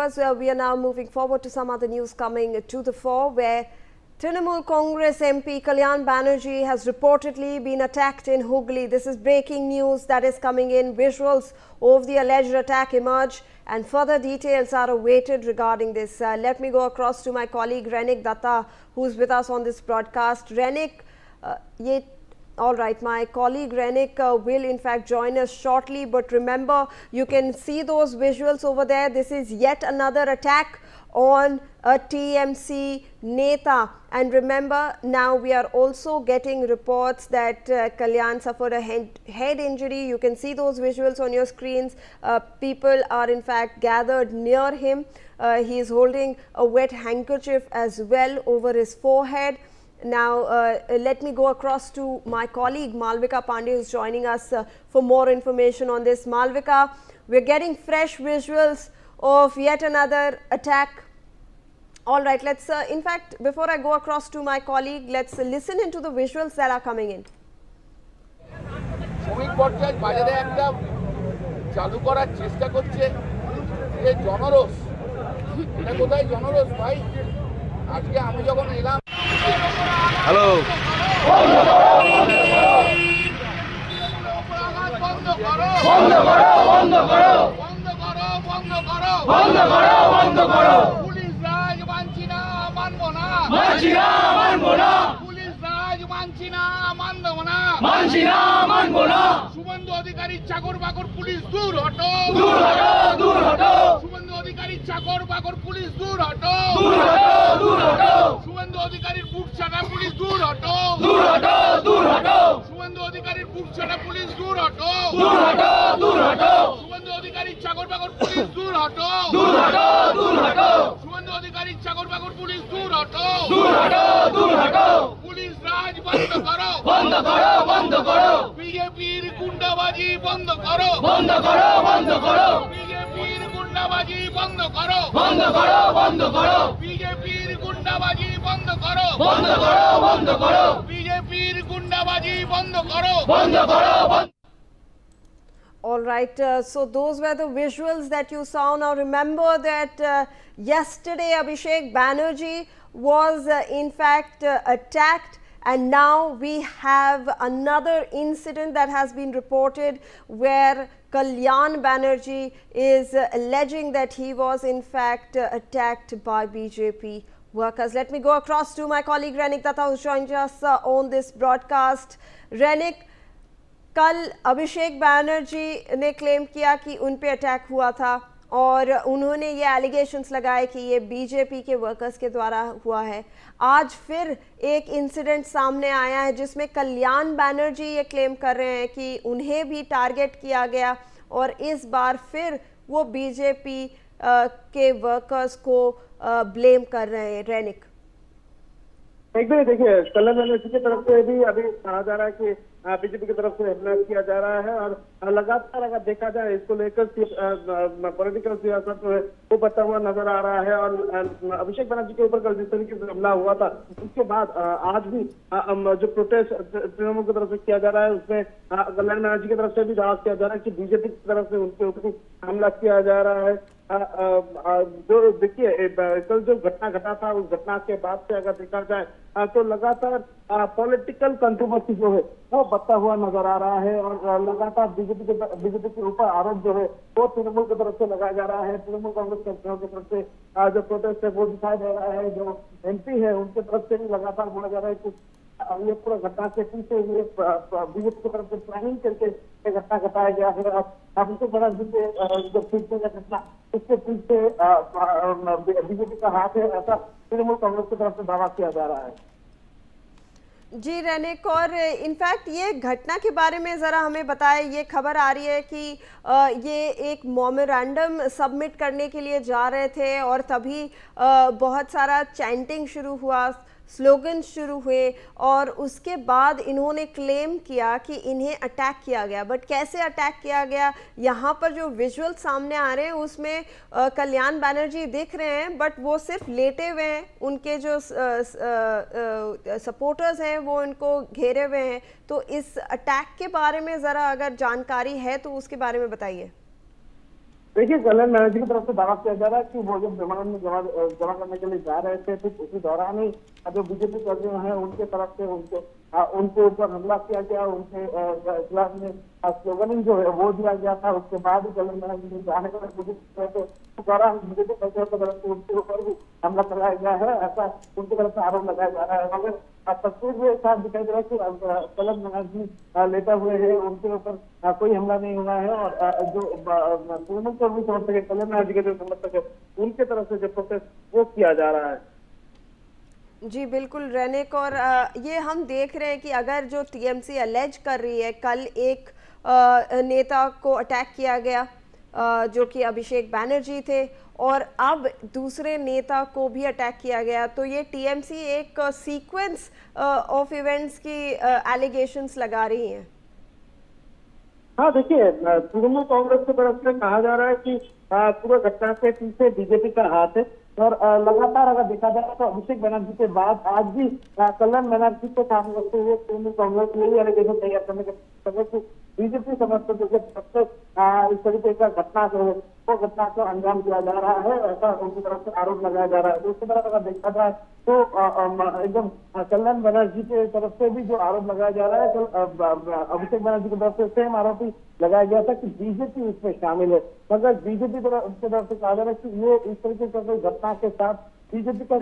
We are now moving forward to some other news coming to the fore, where Trinamool Congress MP Kalyan Banerjee has reportedly been attacked in Hooghly. This is breaking news that is coming in. Visuals of the alleged attack emerge and further details are awaited regarding this. Let me go across to my colleague Renik Datta, who is with us on this broadcast. Renik, all right, my colleague Renik will in fact join us shortly, but remember, you can see those visuals over there. This is yet another attack on a TMC Neta, and remember, now we are also getting reports that Kalyan suffered a head injury. You can see those visuals on your screens. People are in fact gathered near him. He is holding a wet handkerchief as well over his forehead. Now, let me go across to my colleague Malvika Pandey, who is joining us for more information on this. Malvika, we're getting fresh visuals of yet another attack. All right, let's, in fact, before I go across to my colleague, let's listen into the visuals that are coming in. শ্রমিক পর্যায়ে বাজারে একটা চালু করার চেষ্টা করছে এই জনরোষ। এটা কোথায় জনরোষ ভাই? আজকে আমি যখন এলাম, হ্যালো, বন্ধ করো, বন্ধ করো, বন্ধ করো, বন্ধ করো, বন্ধ করো, বন্ধ করো, বন্ধ করো। পুলিশ রাজ মানছি না, মানবো না, মানছি না, মানবো না। পুলিশ রাজ মানছি না, মানবো না, মানছি না, মানবো না। শুভেন্দু অধিকারী চাকর বাকর পুলিশ দূর হটো, দূর হটো, দূর হটো। শুভেন্দু অধিকারী চাকর বাকর পুলিশ দূর হটো, দূর হটো, দূর হটো। শুভেন্দু অধিকারীর বুক ছাড়া পুলিশ দূর হটো, দূর হটো, দূর হটো। শুভেন্দু অধিকারীর বুক ছাড়া পুলিশ দূর হটো, দূর হটো, দূর হটো। শুভেন্দু অধিকারীর চাকর বাকর পুলিশ দূর হটো, দূর হটো, দূর হটো। শুভেন্দু অধিকারীর চাকর বাকর পুলিশ দূর হটো, দূর হটো, দূর হটো। পুলিশ রাজ বন্ধ করো, বন্ধ করো, বন্ধ করো। বিজেপির গুন্ডাবাজি বন্ধ করো, বন্ধ করো, বন্ধ করো। বিজেপির গুন্ডাবাজি বন্ধ করো, বন্ধ করো, বন্ধ করো। বিজেপির গুন্ডাবাজি বন্ধ করো, বন্ধ করো, বন্ধ করো। বিজেপির গুন্ডাবাজি বন্ধ করো, বন্ধ করো, বন্ধ। All right, so those were the visuals that you saw. Now remember that yesterday Abhishek Banerjee was in fact attacked, and now we have another incident that has been reported where Kalyan Banerjee is alleging that he was in fact attacked by BJP workers. Let me go across to my colleague Renik Datta, who joined us on this broadcast. Renik, कल अभिषेक बैनर्जी ने claim किया कि उन पे attack हुआ था और उन्होंने ये एलिगेशंस लगाए कि ये बीजेपी के वर्कर्स के द्वारा हुआ है। आज फिर एक इंसिडेंट सामने आया है जिसमें कल्याण बैनर्जी ये क्लेम कर रहे हैं कि उन्हें भी टारगेट किया गया और इस बार फिर वो बीजेपी के वर्कर्स को ब्लेम कर रहे हैं। रेनिक, एकदम देखिए, कल्याण बैनर्जी की तरफ से भी अभी कहा जा रहा है कि बीजेपी की तरफ से हमला किया जा रहा है और लगातार अगर देखा जाए इसको लेकर पॉलिटिकल सियासत वो बढ़ता हुआ नजर आ रहा है। और अभिषेक बनर्जी के ऊपर कल जिस तरीके से हमला हुआ था उसके बाद आज भी जो प्रोटेस्ट तृणमूल की तरफ से किया जा रहा है उसमें कल्याण बनर्जी की तरफ से भी दावा किया जा रहा है कि बीजेपी की तरफ से उनके ऊपर हमला किया जा रहा है। जो देखिए कल जो घटना घटा था उस घटना के बाद से अगर देखा जाए तो लगातार पॉलिटिकल कंट्रोवर्सी जो है वो बढ़ता हुआ नजर आ रहा है और लगातार बीजेपी के ऊपर आरोप जो है वो तृणमूल की तरफ से लगाया जा रहा है। तृणमूल कांग्रेस कार्यकर्ताओं की तरफ से जो प्रोटेस्ट है वो दिखाया जा रहा है। जो एमपी है उनकी तरफ से भी लगातार बोला जा रहा है कि ये पूरा घटना के पीछे ये बीजेपी की तरफ से प्लानिंग करके ये घटना घटाया गया है। अब उनको बड़ा जो पीछे का घटना इसके पीछे बीजेपी का हाथ है, ऐसा तृणमूल कांग्रेस की तरफ से दावा किया जा रहा है। जी रेनिक, और इनफैक्ट ये घटना के बारे में ज़रा हमें बताएं। ये खबर आ रही है कि ये एक मेमोरेंडम सबमिट करने के लिए जा रहे थे और तभी बहुत सारा चैंटिंग शुरू हुआ, स्लोगन शुरू हुए और उसके बाद इन्होंने क्लेम किया कि इन्हें अटैक किया गया। बट कैसे अटैक किया गया, यहाँ पर जो विजुअल सामने आ रहे हैं उसमें कल्याण बैनर्जी दिख रहे हैं बट वो सिर्फ लेटे हुए हैं, उनके जो सपोर्टर्स हैं वो उनको घेरे हुए हैं। तो इस अटैक के बारे में ज़रा अगर जानकारी है तो उसके बारे में बताइए। देखिए, कल्याण बनर्जी की तरफ से दावा किया जा रहा है कि वो जब विमान में जमा करने के लिए जा रहे थे, तो उसी दौरान ही जो बीजेपी कर्मी हैं उनके तरफ से उनके ऊपर हमला किया गया, उनके खिलाफ में स्लोगनिंग जो है वो दिया गया था। उसके बाद ही कल्याण बनर्जी जाने के बाद बीजेपी कर्मियों की तरफ से उनके ऊपर भी हमला कराया गया है, ऐसा उनकी तरफ से आरोप लगाया जा रहा है। मगर तस्वीर में साफ दिखाई दे रहा है कि कल्याण बनर्जी लेटा हुए हैं, उनके ऊपर कोई हमला नहीं हुआ है। और जो तृणमूल कांग्रेस समर्थक है, कल्याण बनर्जी के जो समर्थक है, उनके तरफ से जो प्रोटेस्ट वो किया जा रहा है। जी बिल्कुल रैनिक, और ये हम देख रहे हैं कि अगर जो टीएमसी अलेज कर रही है, कल एक नेता को अटैक किया गया जो कि अभिषेक बैनर्जी थे, और अब दूसरे नेता को भी अटैक किया गया, तो ये टीएमसी एक सीक्वेंस ऑफ इवेंट्स की एलिगेशंस लगा रही हैं। हाँ, देखिए, तृणमूल कांग्रेस की तरफ से कहा जा रहा है कि पूरा घटना के पीछे बीजेपी का हाथ है। और लगातार अगर देखा जाए तो अभिषेक बनर्जी के बाद आज भी कल्याण बनर्जी को सामने रखते हुए तृणमूल कांग्रेस यही एलिगेशन तैयार करने के बीजेपी समर्थकों के तरफ से इस तरीके का घटना को अंजाम दिया जा रहा है, ऐसा उनकी तरफ से आरोप लगाया जा रहा है। दूसरी तरफ अगर देखा जाए तो एकदम कल्याण बनर्जी की तरफ से भी जो आरोप लगाया जा रहा है, अभिषेक बनर्जी की तरफ से सेम आरोपी लगाया गया था कि बीजेपी इसमें शामिल है। मगर बीजेपी की तरफ से कहा जा रहा है कि ये इस तरीके का कोई घटना के साथ बीजेपी का